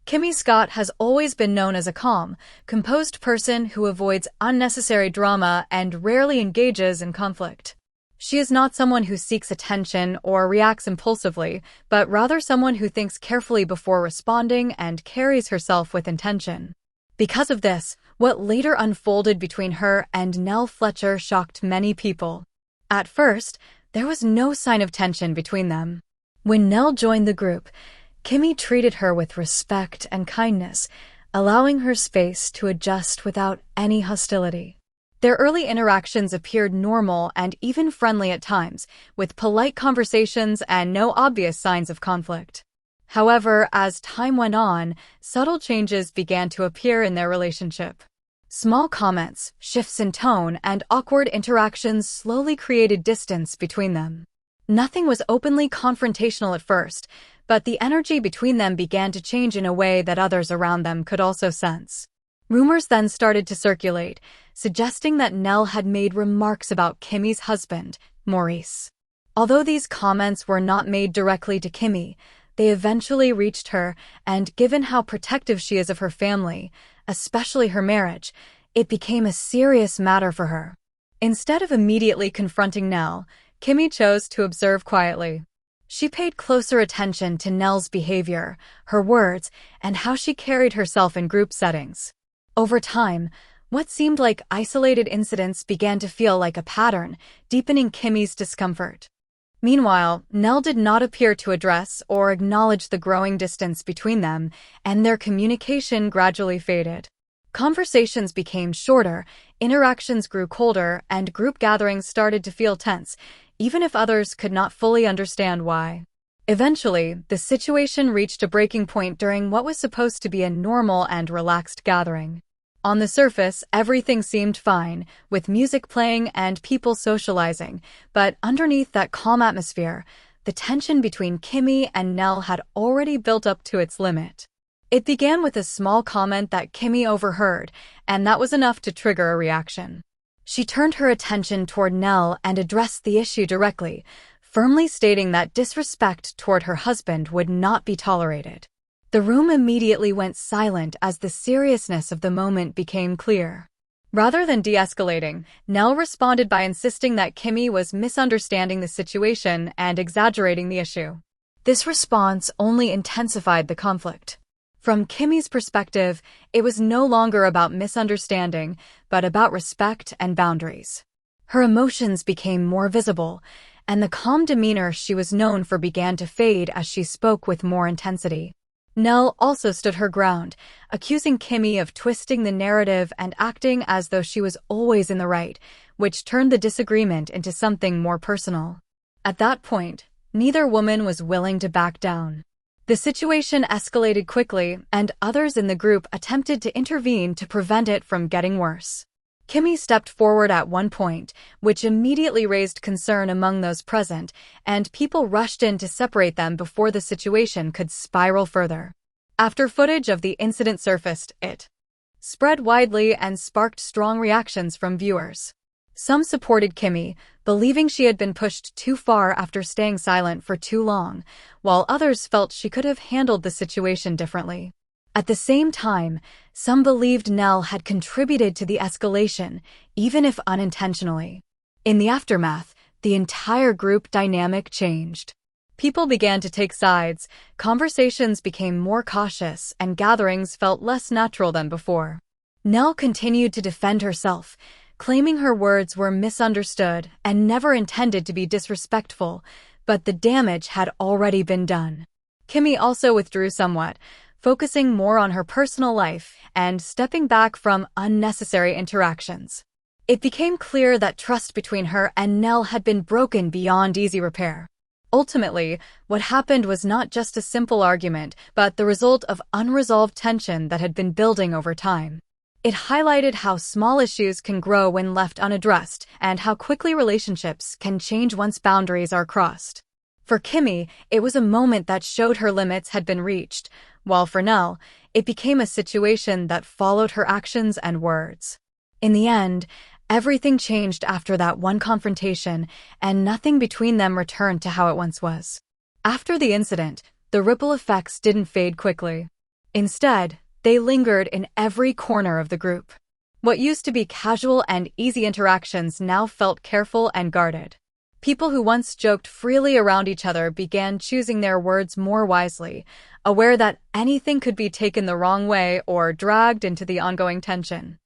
Kimmi Scott has always been known as a calm, composed person who avoids unnecessary drama and rarely engages in conflict. She is not someone who seeks attention or reacts impulsively, but rather someone who thinks carefully before responding and carries herself with intention. Because of this, what later unfolded between her and Nell Fletcher shocked many people. At first, there was no sign of tension between them. When Nell joined the group, Kimmi treated her with respect and kindness, allowing her space to adjust without any hostility. Their early interactions appeared normal and even friendly at times, with polite conversations and no obvious signs of conflict. However, as time went on, subtle changes began to appear in their relationship. Small comments, shifts in tone, and awkward interactions slowly created distance between them. Nothing was openly confrontational at first, but the energy between them began to change in a way that others around them could also sense. Rumors then started to circulate, suggesting that Nell had made remarks about Kimmi's husband, Maurice. Although these comments were not made directly to Kimmi, they eventually reached her, and given how protective she is of her family, especially her marriage, it became a serious matter for her. Instead of immediately confronting Nell, Kimmi chose to observe quietly. She paid closer attention to Nell's behavior, her words, and how she carried herself in group settings. Over time, what seemed like isolated incidents began to feel like a pattern, deepening Kimmi's discomfort. Meanwhile, Nell did not appear to address or acknowledge the growing distance between them, and their communication gradually faded. Conversations became shorter, interactions grew colder, and group gatherings started to feel tense, even if others could not fully understand why. Eventually, the situation reached a breaking point during what was supposed to be a normal and relaxed gathering. On the surface, everything seemed fine, with music playing and people socializing, but underneath that calm atmosphere, the tension between Kimmi and Nell had already built up to its limit. It began with a small comment that Kimmi overheard, and that was enough to trigger a reaction. She turned her attention toward Nell and addressed the issue directly, firmly stating that disrespect toward her husband would not be tolerated. The room immediately went silent as the seriousness of the moment became clear. Rather than de-escalating, Nell responded by insisting that Kimmi was misunderstanding the situation and exaggerating the issue. This response only intensified the conflict. From Kimmi's perspective, it was no longer about misunderstanding, but about respect and boundaries. Her emotions became more visible, and the calm demeanor she was known for began to fade as she spoke with more intensity. Nell also stood her ground, accusing Kimmi of twisting the narrative and acting as though she was always in the right, which turned the disagreement into something more personal. At that point, neither woman was willing to back down. The situation escalated quickly, and others in the group attempted to intervene to prevent it from getting worse. Kimmi stepped forward at one point, which immediately raised concern among those present, and people rushed in to separate them before the situation could spiral further. After footage of the incident surfaced, it spread widely and sparked strong reactions from viewers. Some supported Kimmi, believing she had been pushed too far after staying silent for too long, while others felt she could have handled the situation differently. At the same time, some believed Nell had contributed to the escalation, even if unintentionally. In the aftermath, the entire group dynamic changed. People began to take sides, conversations became more cautious, and gatherings felt less natural than before. Nell continued to defend herself, claiming her words were misunderstood and never intended to be disrespectful, but the damage had already been done. Kimmi also withdrew somewhat, focusing more on her personal life and stepping back from unnecessary interactions. It became clear that trust between her and Nell had been broken beyond easy repair. Ultimately, what happened was not just a simple argument, but the result of unresolved tension that had been building over time. It highlighted how small issues can grow when left unaddressed and how quickly relationships can change once boundaries are crossed. For Kimmi, it was a moment that showed her limits had been reached, while for Nell, it became a situation that followed her actions and words. In the end, everything changed after that one confrontation, and nothing between them returned to how it once was. After the incident, the ripple effects didn't fade quickly. Instead, they lingered in every corner of the group. What used to be casual and easy interactions now felt careful and guarded. People who once joked freely around each other began choosing their words more wisely, aware that anything could be taken the wrong way or dragged into the ongoing tension.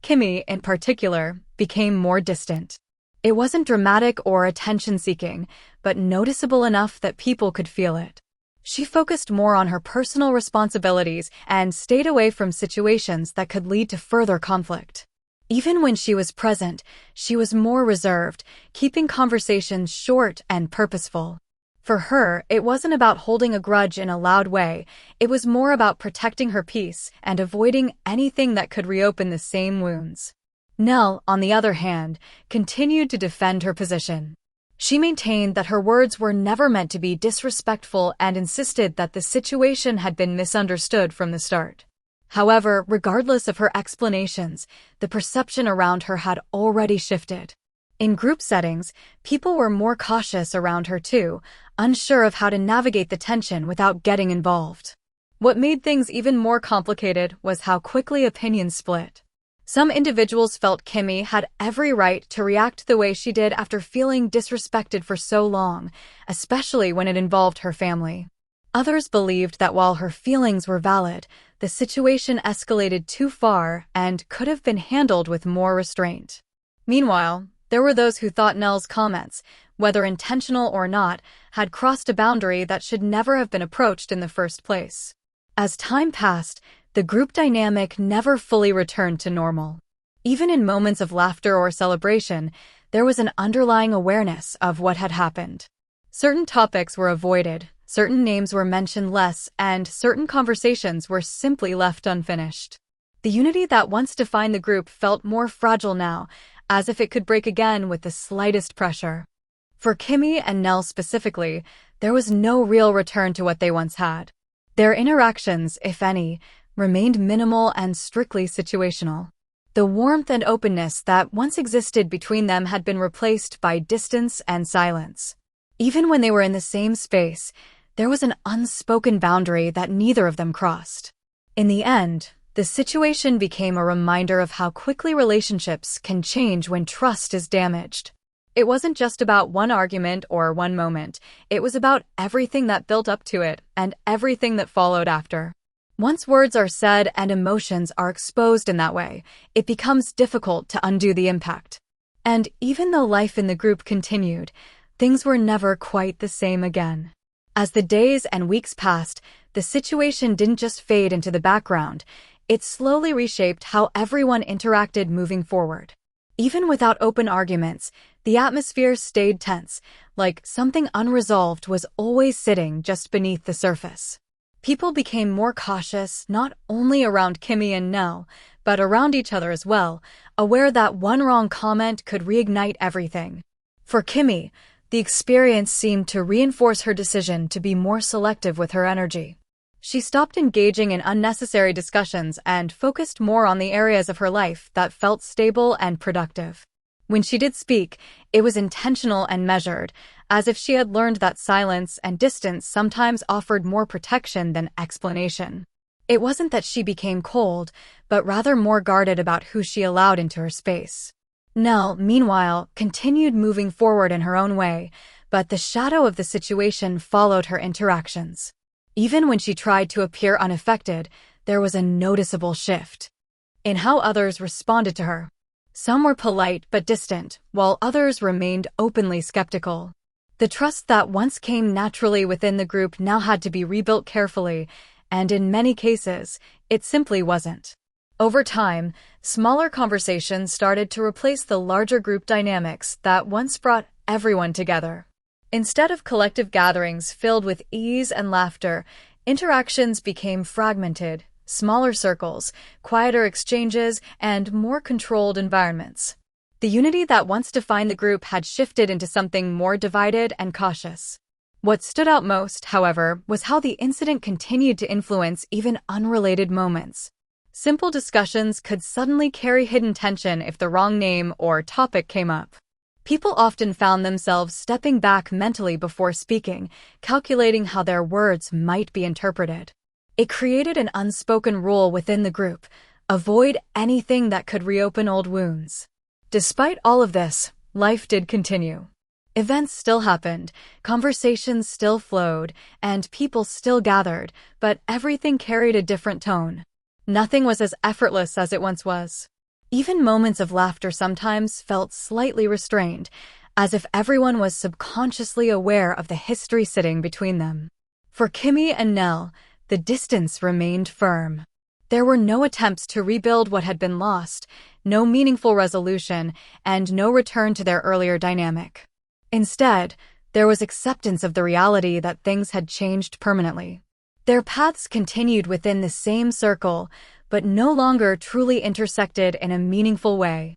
Kimmi, in particular, became more distant. It wasn't dramatic or attention-seeking, but noticeable enough that people could feel it. She focused more on her personal responsibilities and stayed away from situations that could lead to further conflict. Even when she was present, she was more reserved, keeping conversations short and purposeful. For her, it wasn't about holding a grudge in a loud way, it was more about protecting her peace and avoiding anything that could reopen the same wounds. Nell, on the other hand, continued to defend her position. She maintained that her words were never meant to be disrespectful and insisted that the situation had been misunderstood from the start. However, regardless of her explanations, the perception around her had already shifted. In group settings, people were more cautious around her too, unsure of how to navigate the tension without getting involved. What made things even more complicated was how quickly opinions split. Some individuals felt Kimmi had every right to react the way she did after feeling disrespected for so long, especially when it involved her family. Others believed that while her feelings were valid, the situation escalated too far and could have been handled with more restraint. Meanwhile, there were those who thought Nell's comments, whether intentional or not, had crossed a boundary that should never have been approached in the first place. As time passed, the group dynamic never fully returned to normal. Even in moments of laughter or celebration, there was an underlying awareness of what had happened. Certain topics were avoided, certain names were mentioned less, and certain conversations were simply left unfinished. The unity that once defined the group felt more fragile now, as if it could break again with the slightest pressure. For Kimmi and Nell specifically, there was no real return to what they once had. Their interactions, if any, remained minimal and strictly situational. The warmth and openness that once existed between them had been replaced by distance and silence. Even when they were in the same space, there was an unspoken boundary that neither of them crossed. In the end, the situation became a reminder of how quickly relationships can change when trust is damaged. It wasn't just about one argument or one moment, it was about everything that built up to it and everything that followed after. Once words are said and emotions are exposed in that way, it becomes difficult to undo the impact. And even though life in the group continued, things were never quite the same again. As the days and weeks passed, the situation didn't just fade into the background, it slowly reshaped how everyone interacted moving forward. Even without open arguments, the atmosphere stayed tense, like something unresolved was always sitting just beneath the surface. People became more cautious not only around Kimmi and Nell, but around each other as well, aware that one wrong comment could reignite everything. For Kimmi, the experience seemed to reinforce her decision to be more selective with her energy. She stopped engaging in unnecessary discussions and focused more on the areas of her life that felt stable and productive. When she did speak, it was intentional and measured, as if she had learned that silence and distance sometimes offered more protection than explanation. It wasn't that she became cold, but rather more guarded about who she allowed into her space. Nell, meanwhile, continued moving forward in her own way, but the shadow of the situation followed her interactions. Even when she tried to appear unaffected, there was a noticeable shift in how others responded to her. Some were polite but distant, while others remained openly skeptical. The trust that once came naturally within the group now had to be rebuilt carefully, and in many cases, it simply wasn't. Over time, smaller conversations started to replace the larger group dynamics that once brought everyone together. Instead of collective gatherings filled with ease and laughter, interactions became fragmented, smaller circles, quieter exchanges, and more controlled environments. The unity that once defined the group had shifted into something more divided and cautious. What stood out most, however, was how the incident continued to influence even unrelated moments. Simple discussions could suddenly carry hidden tension if the wrong name or topic came up. People often found themselves stepping back mentally before speaking, calculating how their words might be interpreted. It created an unspoken rule within the group: avoid anything that could reopen old wounds. Despite all of this, life did continue. Events still happened, conversations still flowed, and people still gathered, but everything carried a different tone. Nothing was as effortless as it once was. Even moments of laughter sometimes felt slightly restrained, as if everyone was subconsciously aware of the history sitting between them. For Kimmi and Nell, the distance remained firm. There were no attempts to rebuild what had been lost, no meaningful resolution, and no return to their earlier dynamic. Instead, there was acceptance of the reality that things had changed permanently. Their paths continued within the same circle, but no longer truly intersected in a meaningful way.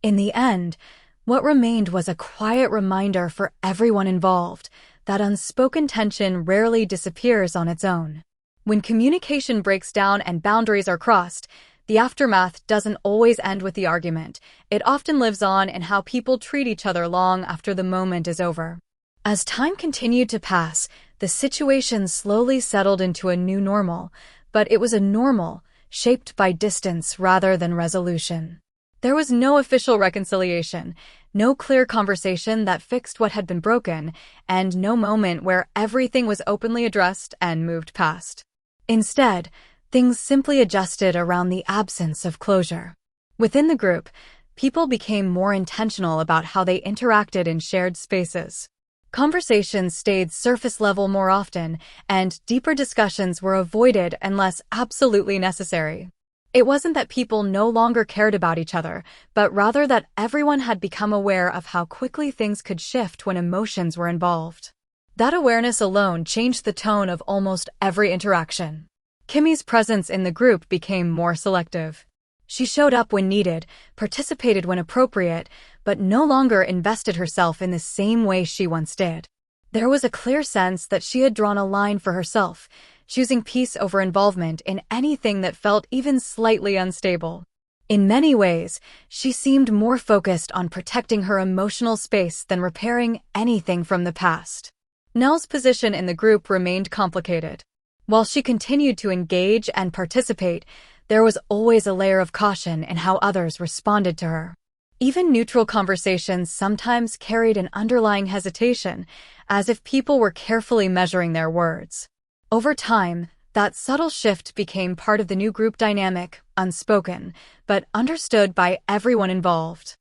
In the end, what remained was a quiet reminder for everyone involved that unspoken tension rarely disappears on its own. When communication breaks down and boundaries are crossed, the aftermath doesn't always end with the argument. It often lives on in how people treat each other long after the moment is over. As time continued to pass, the situation slowly settled into a new normal, but it was a normal shaped by distance rather than resolution. There was no official reconciliation, no clear conversation that fixed what had been broken, and no moment where everything was openly addressed and moved past. Instead, things simply adjusted around the absence of closure. Within the group, people became more intentional about how they interacted in shared spaces. Conversations stayed surface level more often, and deeper discussions were avoided unless absolutely necessary. It wasn't that people no longer cared about each other, but rather that everyone had become aware of how quickly things could shift when emotions were involved. That awareness alone changed the tone of almost every interaction. Kimmi's presence in the group became more selective. She showed up when needed, participated when appropriate, but no longer invested herself in the same way she once did. There was a clear sense that she had drawn a line for herself, choosing peace over involvement in anything that felt even slightly unstable. In many ways, she seemed more focused on protecting her emotional space than repairing anything from the past. Nell's position in the group remained complicated. While she continued to engage and participate, there was always a layer of caution in how others responded to her. Even neutral conversations sometimes carried an underlying hesitation, as if people were carefully measuring their words. Over time, that subtle shift became part of the new group dynamic, unspoken, but understood by everyone involved.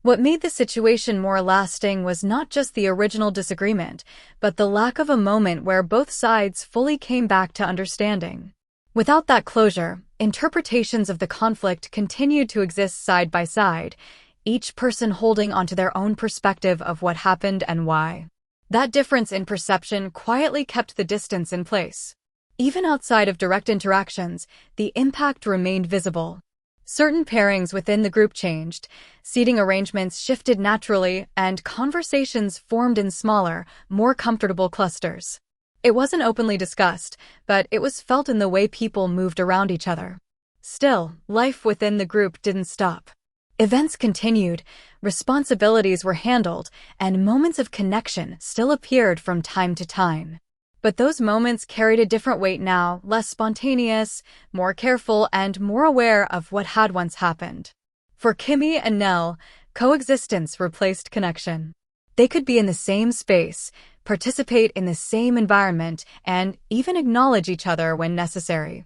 What made the situation more lasting was not just the original disagreement, but the lack of a moment where both sides fully came back to understanding. Without that closure, interpretations of the conflict continued to exist side by side, each person holding onto their own perspective of what happened and why. That difference in perception quietly kept the distance in place. Even outside of direct interactions, the impact remained visible. Certain pairings within the group changed, seating arrangements shifted naturally, and conversations formed in smaller, more comfortable clusters. It wasn't openly discussed, but it was felt in the way people moved around each other. Still, life within the group didn't stop. Events continued, responsibilities were handled, and moments of connection still appeared from time to time. But those moments carried a different weight now, less spontaneous, more careful, and more aware of what had once happened. For Kimmi and Nell, coexistence replaced connection. They could be in the same space, participate in the same environment, and even acknowledge each other when necessary.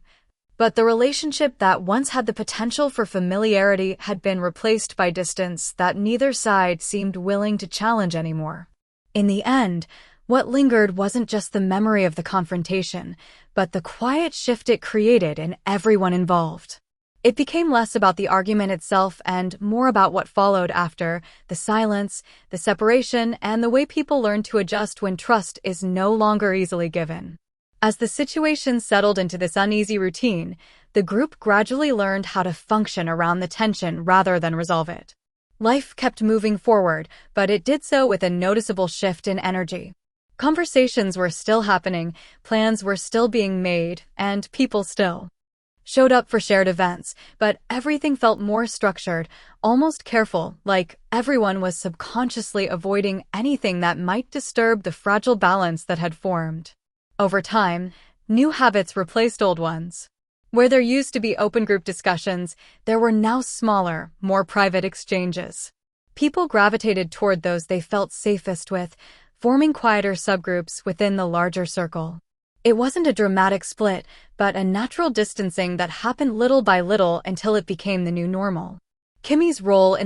But the relationship that once had the potential for familiarity had been replaced by distance that neither side seemed willing to challenge anymore. In the end, what lingered wasn't just the memory of the confrontation, but the quiet shift it created in everyone involved. It became less about the argument itself and more about what followed after: the silence, the separation, and the way people learned to adjust when trust is no longer easily given. As the situation settled into this uneasy routine, the group gradually learned how to function around the tension rather than resolve it. Life kept moving forward, but it did so with a noticeable shift in energy. Conversations were still happening, plans were still being made, and people still showed up for shared events, but everything felt more structured, almost careful, like everyone was subconsciously avoiding anything that might disturb the fragile balance that had formed. Over time, New habits replaced old ones. Where there used to be open group discussions, there were now smaller, more private exchanges. People gravitated toward those they felt safest with, forming quieter subgroups within the larger circle. It wasn't a dramatic split, but a natural distancing that happened little by little until it became the new normal. Kimmi's role in